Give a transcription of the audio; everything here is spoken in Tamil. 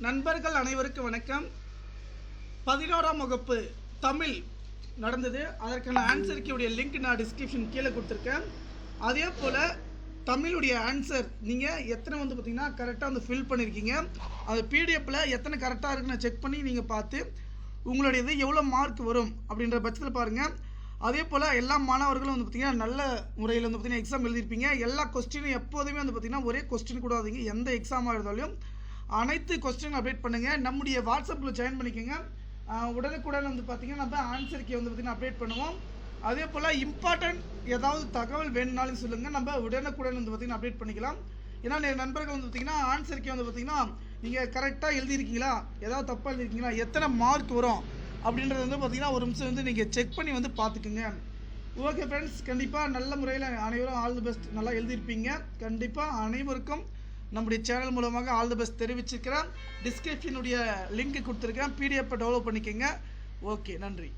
நண்பர்கள் அனைவருக்கும் வணக்கம். 11ஆம் வகுப்பு தமிழ் நடந்தது. அதற்கான ஆன்சருக்கு லிங்க் நான் டிஸ்கிரிப்ஷன் கீழே கொடுத்துருக்கேன். அதே போல் தமிழுடைய ஆன்சர் நீங்கள் எத்தனை பார்த்தீங்கன்னா கரெக்டாக ஃபில் பண்ணியிருக்கீங்க. அது பிடிஎஃப்பில் எத்தனை கரெக்டாக இருக்குன்னு செக் பண்ணி நீங்கள் பார்த்து உங்களுடையது எவ்வளோ மார்க் வரும் அப்படின்ற பட்சத்தில் பாருங்கள். அதே போல் எல்லா மாணவர்களும் பார்த்திங்கன்னா நல்ல முறையில் பார்த்திங்கன்னா எக்ஸாம் எழுதியிருப்பீங்க. எல்லா கொஸ்டினும் எப்போதுமே பார்த்திங்கன்னா ஒரே கொஸ்டின் கூட ஆகுதுங்க. எந்த எக்ஸாமாக இருந்தாலும் அனைத்து கொஸ்டின் அப்டேட் பண்ணுங்கள். நம்முடைய வாட்ஸ்அப்பில் ஜாயின் பண்ணிக்கோங்க. உடனுக்குடன் பார்த்திங்கன்னா நம்ம ஆன்சருக்கு பார்த்திங்கன்னா அப்டேட் பண்ணுவோம். அதே போல் இம்பார்ட்டன்ட் ஏதாவது தகவல் வேணும்னாலும் சொல்லுங்கள். நம்ம உடனுக்குடன் பார்த்திங்கன்னா அப்டேட் பண்ணிக்கலாம். ஏன்னா நண்பர்கள் பார்த்திங்கன்னா ஆன்சருக்கு பார்த்திங்கன்னா நீங்கள் கரெக்டாக எழுதியிருக்கீங்களா, ஏதாவது தப்பாக எழுதிருக்கீங்களா, எத்தனை மார்க் வரும் அப்படின்றது பார்த்திங்கன்னா ஒரு நிமிஷம் நீங்கள் செக் பண்ணி பார்த்துக்குங்க. ஓகே ஃப்ரெண்ட்ஸ், கண்டிப்பாக நல்ல முறையில் அனைவரும் ஆல் தி பெஸ்ட் நல்லா எழுதியிருப்பீங்க. கண்டிப்பாக அனைவருக்கும் நம்முடைய சேனல் மூலமாக ஆல் தி பெஸ்ட் தெரிவிச்சிருக்கிறேன். டிஸ்கிரிப்ஷனுடைய லிங்க் கொடுத்துருக்கேன். பிடிஎஃப் டவுன்லோட் பண்ணிக்கோங்க. ஓகே, நன்றி.